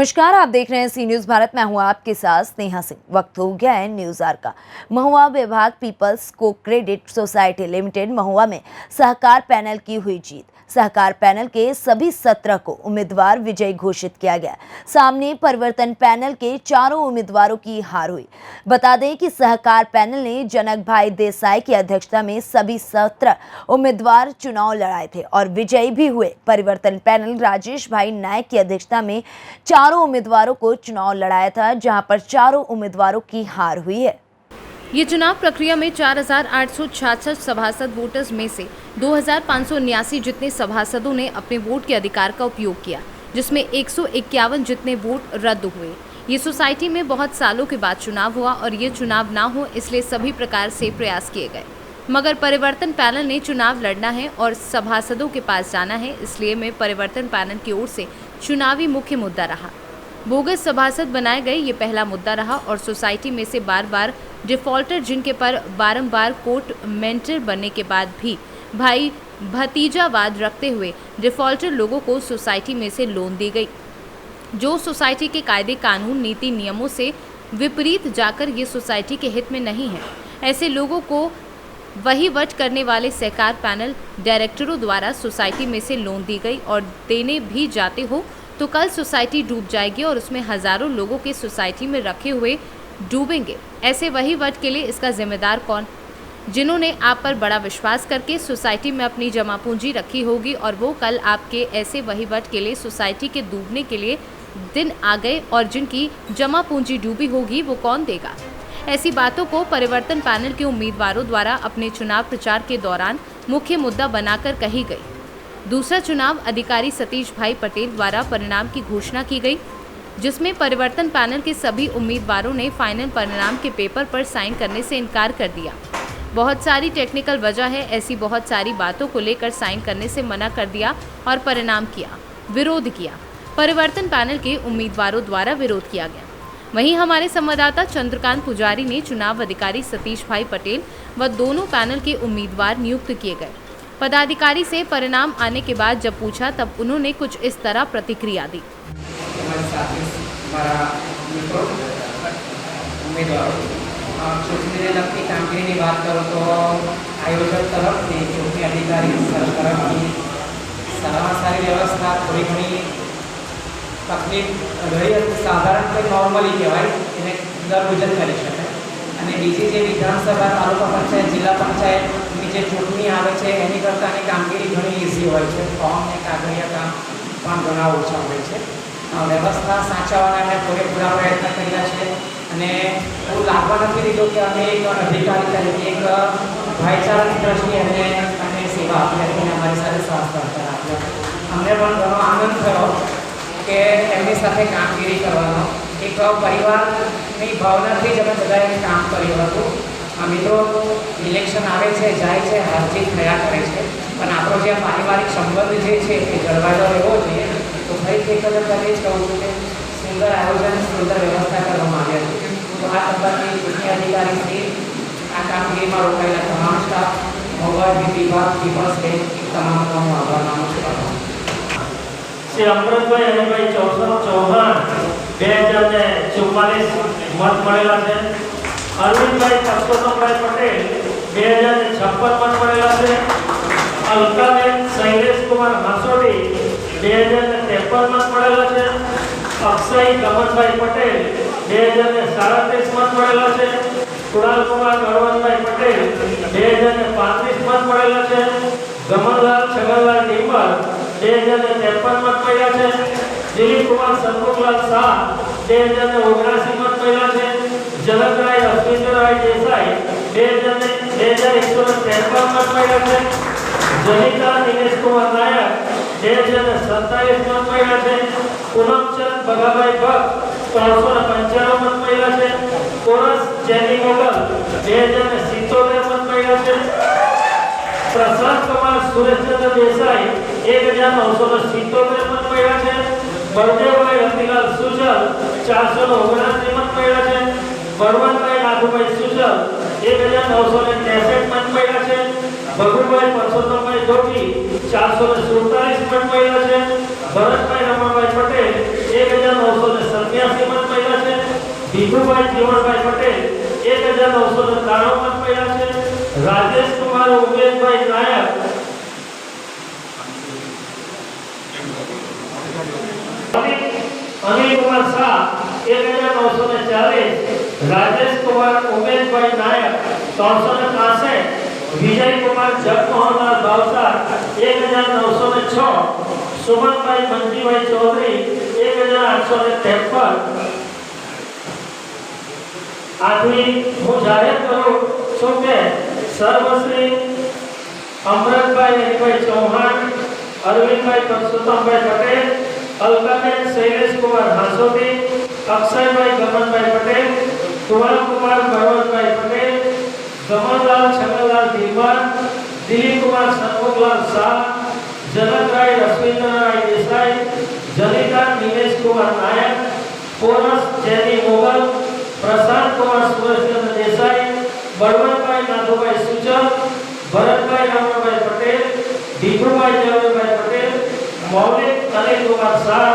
नमस्कार, आप देख रहे हैं सी न्यूज़ भारत। मैं हूं आपके साथ स्नेहा सिंह। वक्त हो गया है न्यूज़ आर का। महुआ विभाग पीपल्स को क्रेडिट सोसाइटी लिमिटेड महुआ में सहकार पैनल की हुई जीत। सहकार पैनल के सभी 17 को उम्मीदवार विजयी घोषित किया गया। सामने परिवर्तन पैनल के चारों उम्मीदवारों की हार हुई। बता दें कि सहकार पैनल ने जनक भाई देसाई की अध्यक्षता में सभी 17 उम्मीदवार चुनाव लड़ाए थे और विजयी भी हुए। परिवर्तन पैनल राजेश भाई नायक की अध्यक्षता में चारों उम्मीदवारों को चुनाव लड़ाया था, जहां पर चारों उम्मीदवारों की हार हुई है। ये चुनाव प्रक्रिया में 4,866 सभासद वोटर्स में से 2,579 जितने सभासदों ने अपने वोट के अधिकार का उपयोग किया, जिसमें 151 जितने वोट रद्द हुए। ये सोसाइटी में बहुत सालों के बाद चुनाव हुआ और ये चुनाव ना हो इसलिए सभी प्रकार से प्रयास किए गए, मगर परिवर्तन पैनल ने चुनाव लड़ना है और सभासदों के पास जाना है, इसलिए में परिवर्तन पैनल की ओर से चुनावी मुख्य मुद्दा रहा। बोगस सभासद बनाए गए ये पहला मुद्दा रहा और सोसाइटी में से बार बार डिफॉल्टर जिनके पर बारंबार कोर्ट मेंटर बनने के बाद भी भाई भतीजावाद रखते हुए डिफॉल्टर लोगों को सोसाइटी में से लोन दी गई, जो सोसाइटी के कायदे कानून नीति नियमों से विपरीत जाकर ये सोसाइटी के हित में नहीं है। ऐसे लोगों को वही वट करने वाले सहकार पैनल डायरेक्टरों द्वारा सोसाइटी में से लोन दी गई और देने भी जाते हो तो कल सोसाइटी डूब जाएगी और उसमें हजारों लोगों के सोसाइटी में रखे हुए डूबेंगे। ऐसे वही वट के लिए इसका जिम्मेदार कौन? जिन्होंने आप पर बड़ा विश्वास करके सोसाइटी में अपनी जमा पूंजी रखी होगी और वो कल आपके ऐसे वही वट के लिए सोसाइटी के डूबने के लिए दिन आ गए और जिनकी जमा पूंजी डूबी होगी वो कौन देगा? ऐसी बातों को परिवर्तन पैनल के उम्मीदवारों द्वारा अपने चुनाव प्रचार के दौरान मुख्य मुद्दा बनाकर कही गई। दूसरा चुनाव अधिकारी सतीश भाई पटेल द्वारा परिणाम की घोषणा की गई, जिसमें परिवर्तन पैनल के सभी उम्मीदवारों ने फाइनल परिणाम के पेपर पर साइन करने से इनकार कर दिया। बहुत सारी टेक्निकल वजह है, ऐसी बहुत सारी बातों को लेकर साइन करने से मना कर दिया और परिणाम किया, विरोध किया। परिवर्तन पैनल के उम्मीदवारों द्वारा विरोध किया गया। वहीं हमारे संवाददाता चंद्रकांत पुजारी ने चुनाव अधिकारी सतीश भाई पटेल व दोनों पैनल के उम्मीदवार नियुक्त किए गए पदाधिकारी से परिणाम आने के बाद जब पूछा तब उन्होंने कुछ इस तरह प्रतिक्रिया दी। चूंटनी ने लगती कामगिरी की बात करो तो आयोजक तरफ से चूंटनी अधिकारी तरफ की सारी व्यवस्था थोड़ी घनी तकलीफ रही હતી। साधारण तो नॉर्मली कहेवाय એને દરરોજ કરી શકાય અને બીજી જે વિધાનસભા તાલુકા પંચાયત જિલ્લા પંચાયતની જે ચૂંટણી આવે છે એની કરતાં એની કામગીરી ઘણી ઇઝી હોય છે। ફોર્મ ને કાગળિયા કામ પણ ઘણા ઓછા હોય છે। વ્યવસ્થા સાચવવાના અમે પૂરેપૂરા પ્રયત્ન કર્યા છે અને એવું લાગવા નથી દીધું કે અમે એક અધિકારી તરીકે એક ભાઈચારાની દ્રષ્ટિએ અમે સેવા આપી હતી અને અમારી સાથે સહકાર આપ્યો। અમને પણ ઘણો આનંદ થયો કે એમની સાથે કામગીરી કરવાનો એક પરિવારની ભાવનાથી જ અમે બધાએ કામ કર્યું હતું। મિત્રો ઇલેક્શન આવે છે જાય છે હાર જીત થયા કરે છે પણ આપણો જે પારિવારિક સંબંધ જે છે એ જળવાયેલો રહેવો જોઈએ। તો ફરીથી એક વખત એ જ કહું છું કે સુંદર આયોજન સુંદર વ્યવસ્થા કરવામાં આવી હતી। તો આ તબક્કે ચૂંટણી અધિકારી શ્રી આ કામગીરીમાં રોકાયેલા તમામ સ્ટાફ મહુવા વિભાગ પીપલ્સ બેંક તમામનો હું આભાર માનું છું। श्री अमृतभाई हरिभाई चौहान 2044 मत મળેલા છે। અરવિંદભાઈ પરસોત્તમભાઈ પટેલ 2056 મત મળેલા છે। અલકાબેન શૈલેષકુમાર હાસોડી 2053 મત મળેલા છે। અક્ષય ગમનભાઈ પટેલ 2037 મત મળેલા છે। કુણાલકુમાર નરવણભાઈ પટેલ 2035 મત મળેલા છે। ગમનલાલ છગનલાલ ડિમ્બર 2053 મત મળ્યા છે। દિલીપ કુમાર સંતોષલાલ શાહ 2079 મત મળ્યા છે। જનકરાય અશ્વિનરાય દેસાઈ 2153 મત મળ્યા છે। જનિતા દિનેશ કુમાર નાયક 2047 મત મળ્યા છે। પૂનમચંદ ભગાભાઈ ભટ્ટ 395 મત મળ્યા છે। કોરસ જેની મોગલ 2077 મત મળ્યા છે। प्रशांत कुमार सुरेशचंद्र देसाई 1977 मत મળ્યા છે। બળદેવભાઈ રતિલાલ સુજલ 479 મત મળ્યા છે। બળવંતભાઈ નાગુભાઈ સુજલ 1963 મત મળ્યા છે। ભગુભાઈ પરસોત્તમભાઈ જોશી 447 મત મળ્યા છે। ભરતભાઈ રમણભાઈ પટેલ 1987 મત મળ્યા છે. ભીખુભાઈ જીવણભાઈ પટેલ 1993 મત મળ્યા છે. રાજેશ કુમાર ઉમેશભાઈ નાયક અનિલ કુમાર શાહ 1940, રાજેશ કુમાર ઉમેશભાઈ નાયક 365, વિજય કુમાર જગમોહનલાલ ભાવસાર 1906, સુમનભાઈ મંજીભાઈ ચૌધરી 1853. આથી હું જાહેર કરું છું કે સર્વશ્રી અમૃતભાઈ હરિભાઈ ચૌહાણ, અરવિંદભાઈ પરસોત્તમભાઈ પટેલ, અલકાબેન શૈલેષકુમાર હાંસોટી, અક્ષયભાઈ ગમનભાઈ પટેલ, કુમાર ભરવતભાઈ પટેલ, ગમનલાલ છગનલાલ ધીવાર, દિલીપકુમાર સન્મુખલાલ શાહ, જનકરાય રશ્મિન્દ્રરાય દેસાઈ, જનિતા નિમેશકુમાર નાયક, પોરસ જેની મોગલ, પ્રશાંત કુમાર સુરેશચંદ્ર દેસાઈ, બળવંતભાઈ નાથુભાઈ સુચર, ભરતભાઈ રામભાઈ પટેલ, ભીખુભાઈ જયભાઈ પટેલ, મૌલિક અનિલ કુમાર શાહ,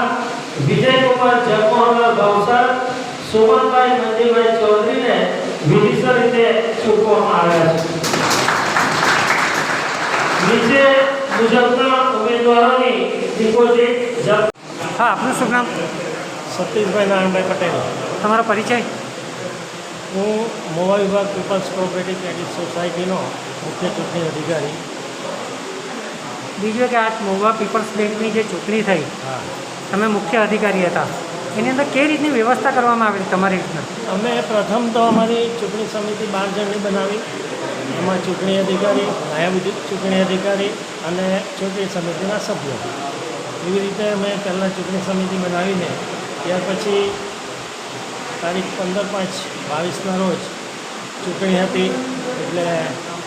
વિજયકુમાર જગમોહનલાલ ભાવસાર, સુમનભાઈ મંજીભાઈ ચૌધરીને વિધિસર રીતે ચૂંટવામાં આવ્યા છે. નીચે મુજબના ઉમેદવારોની ડિપોઝિટ જપ્ત. હા, આપનું શુભ નામ? સતીશભાઈ નારાયણભાઈ પટેલ. તમારો પરિચય? હું મોવા વિભાગ પીપલ્સ કોઓપરેટિવ ક્રેડિટ સોસાયટીનો મુખ્ય ચૂંટણી અધિકારી. બીજું કે આ મોવા પીપલ્સ બેંકની જે ચૂંટણી થઈ, હા, તમે મુખ્ય અધિકારી હતા, એની અંદર કઈ રીતની વ્યવસ્થા કરવામાં આવેલી તમારી રીતના? અમે પ્રથમ તો અમારી ચૂંટણી સમિતિ 12 જણની બનાવી. એમાં ચૂંટણી અધિકારી, નાયબ ચૂંટણી અધિકારી અને ચૂંટણી સમિતિના સભ્યો. એવી રીતે અમે પહેલાં ચૂંટણી સમિતિ બનાવીને ત્યાર પછી તારીખ 15/5/22ના રોજ ચૂંટણી હતી. એટલે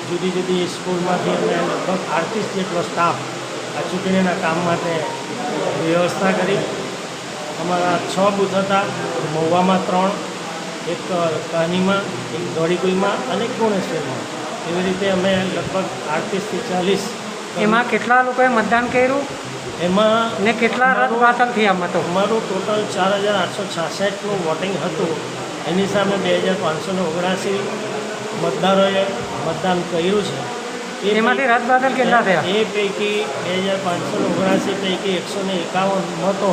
જુદી જુદી સ્કૂલમાંથી અમે લગભગ 38 જેટલો સ્ટાફ આ ચૂંટણીના કામ માટે વ્યવસ્થા કરી. અમારા 6 બૂથ હતા. મહુવામાં 3, એક કાનીમાં, એક ધોળીકુઈમાં અને એક ગુણેશ્વરમાં. એવી રીતે અમે લગભગ 38 થી 40. એમાં કેટલા લોકોએ મતદાન કર્યું એમાં ને કેટલા રદ બાતલ થયા મતો? અમારું ટોટલ 4866નું વોટિંગ હતું. એની સામે 2579 મતદારોએ મતદાન કર્યું છે. એમાંથી રદ બાતલ કેટલા થયા? એ પૈકી 2579 પૈકી 151 મતો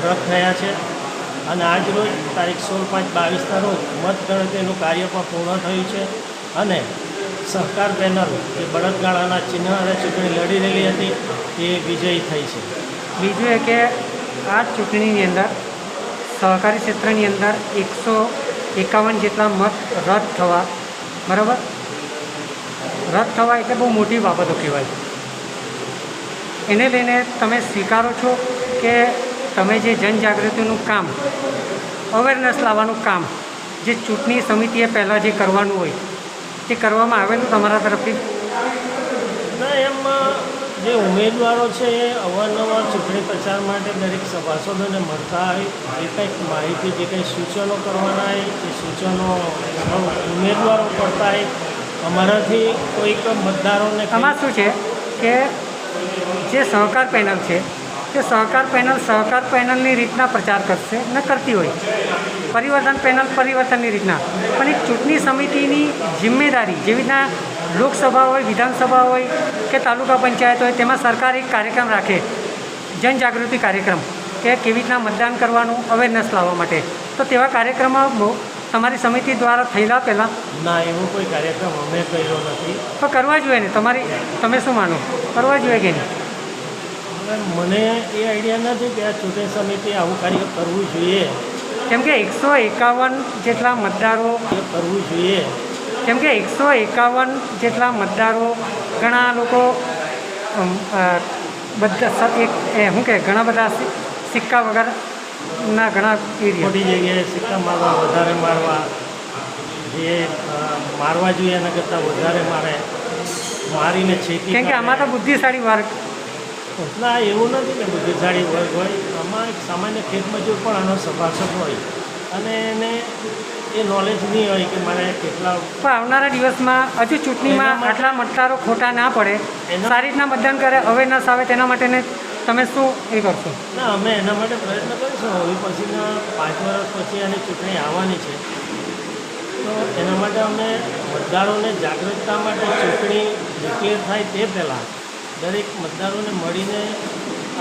રદ થયા છે. અને આજ રોજ તારીખ 16/5/22ના રોજ મતગણતરીનું કાર્ય પણ પૂર્ણ થયું છે. અને સહકાર પેનલ જે બળદગાડાના ચિહ્ન અને ચૂંટણી લડી રહેલી હતી એ વિજયી થઈ છે. બીજું એ કે આ ચૂંટણીની અંદર સહકારી ક્ષેત્રની અંદર 151 જેટલા મત રદ થવા, બરાબર? રદ થવા એટલે બહુ મોટી બાબતો કહેવાય. એને લઈને તમે સ્વીકારો છો કે તમે જે જનજાગૃતિનું કામ, અવેરનેસ લાવવાનું કામ જે ચૂંટણી સમિતિએ પહેલાં જે કરવાનું હોય તે કરવામાં આવેલું તમારા તરફથી? ના, એમાં જે ઉમેદવારો છે એ અવારનવાર ચૂંટણી પ્રચાર માટે દરેક સભાસદોને મળતા હોય. જે કંઈક માહિતી, જે કંઈ સૂચનો કરવાના હોય એ સૂચનો ઉમેદવારો કરતા હોય. અમારાથી કોઈક મતદારોને આમાં શું છે કે જે સહકાર પેનલ છે તે સહકાર પેનલની રીતના પ્રચાર કરશે ને કરતી હોય, પરિવર્તન પેનલ પરિવર્તનની રીતના. પણ એક ચૂંટણી સમિતિની જિમ્મેદારી, જેવી રીતના લોકસભા હોય, વિધાનસભા હોય કે તાલુકા પંચાયત હોય, તેમાં સરકાર એક કાર્યક્રમ રાખે, જનજાગૃતિ કાર્યક્રમ, કે કેવી રીતના મતદાન કરવાનું, અવેરનેસ લાવવા માટે. તો તેવા કાર્યક્રમો તમારી સમિતિ દ્વારા થયેલા પહેલાં? ના, એવો કોઈ કાર્યક્રમ અમે કર્યો નથી. તો કરવા જોઈએ ને? તમે શું માનો, કરવા જોઈએ કે નહીં? મને એ આઈડિયા નથી કે આ ચૂંટણી સમિતિ આવું કાર્ય કરવું જોઈએ. કેમ કે 151 જેટલા મતદારો કરવું જોઈએ. કેમ કે 151 જેટલા મતદારો, ઘણા લોકો બધા શું કે ઘણા બધા સિક્કા વગરના ઘણા એરિયા, ખોટી જગ્યાએ સિક્કા મારવા, વધારે મારવા, જે મારવા જોઈએ એના કરતાં વધારે મારીને છેકી. કેમ કે આમાં તો બુદ્ધિશાળી વર્ગ. ના, એવું નથી કે બુદ્ધિશાળી વર્ગ હોય. આમાં એક સામાન્ય ખેતમજૂર પણ આનો સભાસદ હોય અને એને એ નોલેજ નહીં હોય કે મારે કેટલા. પણ આવનારા દિવસમાં હજુ ચૂંટણીમાં આટલા મતદારો ખોટા ના પડે, સારી રીતના મતદાન કરે, અવેરનેસ આવે, તેના માટેને તમે શું એ કરશો? ના, અમે એના માટે પ્રયત્ન કરીશું. હવે પછીના 5 વર્ષ પછી આની ચૂંટણી આવવાની છે, તો એના માટે અમે મતદારોને જાગૃતતા માટે ચૂંટણી ડિક્લેર થાય તે પહેલાં દરેક મતદારોને મળીને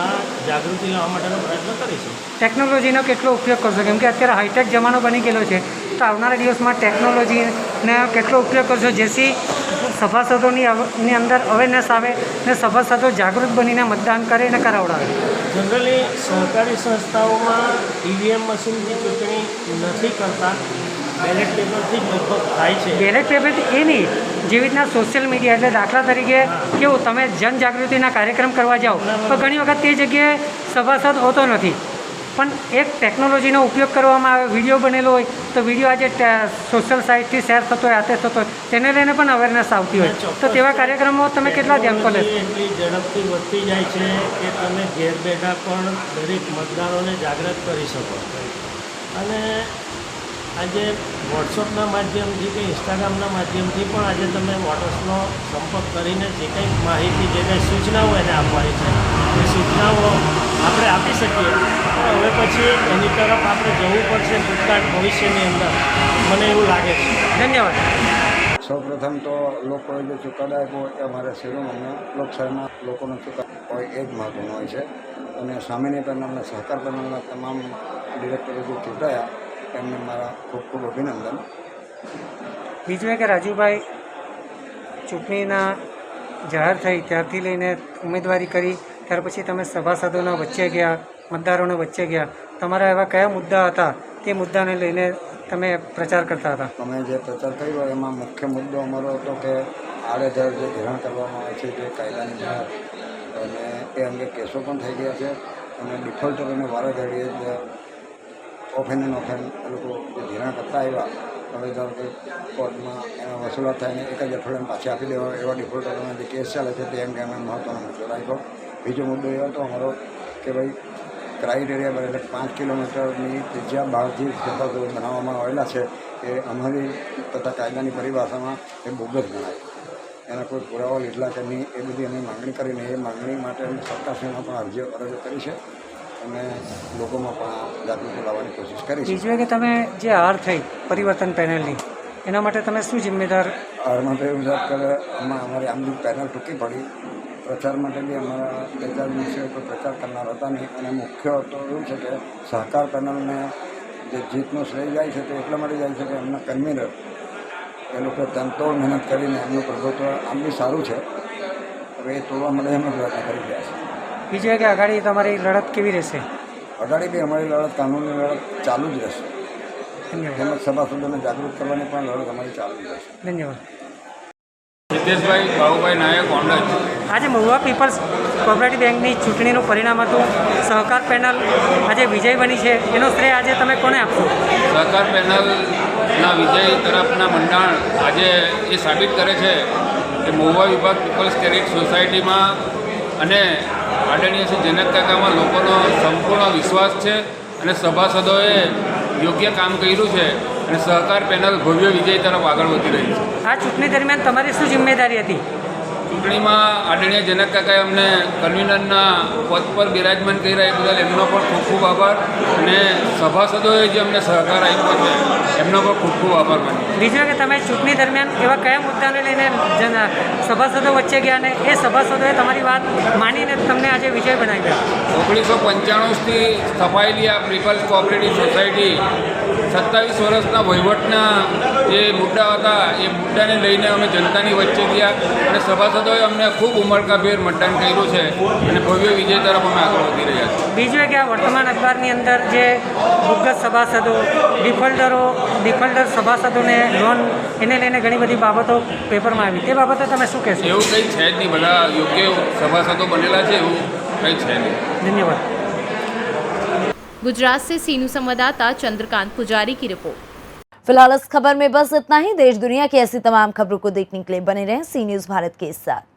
આ જાગૃતિ લાવવા માટેનો પ્રયત્ન કરીશું. ટેકનોલોજીનો કેટલો ઉપયોગ કરશો? કેમ કે અત્યારે હાઈટેક જમાનો બની ગયેલો છે, તો આવનારા દિવસમાં ટેકનોલોજીનો કેટલો ઉપયોગ કરશો જેથી સભાસદોની અંદર અવેરનેસ આવે ને સભાસદો જાગૃત બનીને મતદાન કરે અને કરાવડાવે? જનરલી સહકારી સંસ્થાઓમાં ઈવીએમ મશીનથી ચૂંટણી નથી કરતા, બેલેટ પેપરથી જ લગભગ થાય છે. બેલેટ પેપર એ નહીં, જેવી રીતના સોશિયલ મીડિયા, એટલે દાખલા તરીકે કેવું તમે જનજાગૃતિના કાર્યક્રમ કરવા જાઓ તો ઘણી વખત તે જગ્યાએ સભાસદ હોતો નથી, પણ એક ટેકનોલોજીનો ઉપયોગ કરવામાં આવે, વિડીયો બનેલો હોય તો વિડીયો આજે સોશિયલ સાઇટથી શેર થતો હોય, આતે થતો હોય, તેને લઈને પણ અવેરનેસ આવતી હોય, તો તેવા કાર્યક્રમો તમે કેટલા ધ્યાન પર લેશો? એટલી ઝડપથી વધતી જાય છે કે તમે ઘેર બેઠા પણ દરેક મતદારોને જાગૃત કરી શકો. અને આજે વોટ્સઅપના માધ્યમથી કે ઇન્સ્ટાગ્રામના માધ્યમથી પણ આજે તમે વોટર્સનો સંપર્ક કરીને જે કંઈ માહિતી, જે કંઈ સૂચનાઓ એને આપવાની છે એ સૂચનાઓ આપણે આપી શકીએ. પણ હવે પછી એની તરફ આપણે જવું પડશે ભૂતકાળ ભવિષ્યની અંદર, મને એવું લાગે છે. ધન્યવાદ. સૌપ્રથમ તો લોકોએ જે ચુકાદો આપ્યો એ અમારા શિરોમણના લોકશાહીમાં લોકોનો ચુકાદો હોય એ જ મહત્વનો હોય છે. અને સામેની પેનલના સહકાર પેનલના તમામ ડિરેક્ટરો જે ચૂંટાયા એમને મારા ખૂબ ખૂબ અભિનંદન. બીજું એ કે રાજુભાઈ, ચૂંટણીના જાહેર થઈ ત્યારથી લઈને ઉમેદવારી કરી ત્યાર પછી તમે સભાસદોના વચ્ચે ગયા, મતદારોના વચ્ચે ગયા, તમારા એવા કયા મુદ્દા હતા તે મુદ્દાને લઈને તમે પ્રચાર કરતા હતા? અમે જે પ્રચાર કર્યો એમાં મુખ્ય મુદ્દો અમારો હતો કે આડેધડ જે ધિરાણ કરવામાં આવે છે જે કાયદાની બહાર, અને એ અંગે કેસો પણ થઈ ગયા છે. અને ડિફોલ્ટરોને વારે ઘડીએ જ ઓફ એન્ડ એ લોકો જે ધિરાણ કરતા આવ્યા, હવે ધારો કે કોર્ટમાં એના વસૂલાત થઈને એક જ અઠવાડિયામાં પાછી આપી દેવા એવા ડિફોલ્ટરોના જે કેસ ચાલે છે તે અંગે અમે મહત્ત્વનો મુદ્દો રાખ્યો. બીજો મુદ્દો એ હતો અમારો કે ભાઈ ક્રાઇટેરિયા પર, એટલે 5 કિલોમીટરની ત્રિજ્યા બહાર જે સભાસદો બનાવવામાં આવેલા છે એ અમારી તથા કાયદાની પરિભાષામાં એ બોગસ ગણાય. એના કોઈ પુરાવા લીધેલા કે નહીં એ બધી અમે માગણી કરીને એ માગણી માટે અમે સરકારશ્રીમાં પણ અરજીઓ કરી છે અને લોકોમાં પણ જાગૃતિ લાવવાની કોશિશ કરી છે. બીજું કે તમે જે હાર થઈ પરિવર્તન પેનલની, એના માટે તમે શું જિમ્મેદાર? હારમાં તો એવું સાહેબ કે અમારી આમ બી પેનલ ટૂંકી પડી, પ્રચાર માટે બી અમારા 2-4 દિવસે કોઈ પ્રચાર કરનાર હતા નહીં. અને મુખ્ય તો એવું છે કે સહકાર પેનલને જે જીતનો શ્રેય જાય છે તે એટલા માટે જાય છે કે એમના કન્વીનર એ લોકો તનતોડ મહેનત કરીને એમનું પ્રભુત્વ આમ બી સારું છે, હવે એ તોડવા માટે અમે પ્રયત્ન કરી રહ્યા છીએ. બીજું કે આગળ તમારી લડત કેવી રહેશે? અગાડી બી અમારી લડત, કાનૂની લડત ચાલુ જ રહેશે. ધન્યવાદ. તેમજ સભાસદોને જાગૃત કરવાની પણ લડત અમારી ચાલુ જ રહેશે. ધન્યવાદ. હિતેશભાઈ બાબુભાઈ નાયક ઓંડજ. આજે મહુવા પીપલ્સ કોઓપરેટિવ બેંકની ચૂંટણીનું પરિણામ હતું. સહકાર પેનલ આજે વિજય બની છે, એનો શ્રેય આજે તમે કોને આપશો? સહકાર પેનલના વિજય તરફના મંડાણ આજે એ સાબિત કરે છે કે મહુવા વિભાગ પીપલ્સ ક્રેડિટ સોસાયટીમાં અને આદરણીય શ્રી જનક કાકામાં લોકોનો સંપૂર્ણ વિશ્વાસ છે અને સભાસદોએ યોગ્ય કામ કર્યું છે અને સહકાર પેનલ ભવ્ય વિજય તરફ આગળ વધી રહી છે. આ ચૂંટણી દરમિયાન તમારી શું જિમ્મેદારી હતી? ચૂંટણીમાં આદરણીય જનક કાકાએ અમને કન્વીનરના પદ પર બિરાજમાન કર્યા એ બદલ એમનો પણ ખૂબ ખૂબ આભાર, અને સભાસદોએ જે અમને સહકાર આપ્યો છે એમનો પણ ખૂબ ખૂબ આભાર માન્યો. બીજું કે તમે ચૂંટણી દરમિયાન એવા કયા મુદ્દાને લઈને સભાસદો વચ્ચે ગયા અને એ સભાસદોએ તમારી વાત માનીને તમને આજે વિજય બનાવ્યા? 1995થી સ્થપાયેલી આ પીપલ્સ કોઓપરેટિવ સોસાયટી 27 વર્ષના વહીવટના જે મુદ્દા હતા એ મુદ્દાને લઈને અમે જનતાની વચ્ચે ગયા અને સભાસદોએ અમને ખૂબ ઉમળકાભેર મતદાન કર્યું છે અને ભવ્ય વિજય તરફ અમે આગળ વધી રહ્યા છીએ. બીજું કે આ વર્તમાન અખબારની અંદર જે ભૂગત સભાસદો, ડિફોલ્ટર સભાસદોને લોન, એને લઈને ઘણી બધી બાબતો પેપરમાં આવી, તે બાબતે તમે શું કહેશો? એવું કંઈ છે જ નહીં, બધા યોગ્ય સભાસદો બનેલા છે, એવું કંઈ છે નહીં. धन्यवाद. गुजरात से सीनू संवाददाता चंद्रकांत पुजारी की रिपोर्ट। फिलहाल इस खबर में बस इतना ही। देश दुनिया की ऐसी तमाम खबरों को देखने के लिए बने रहें सी न्यूज़ भारत के साथ।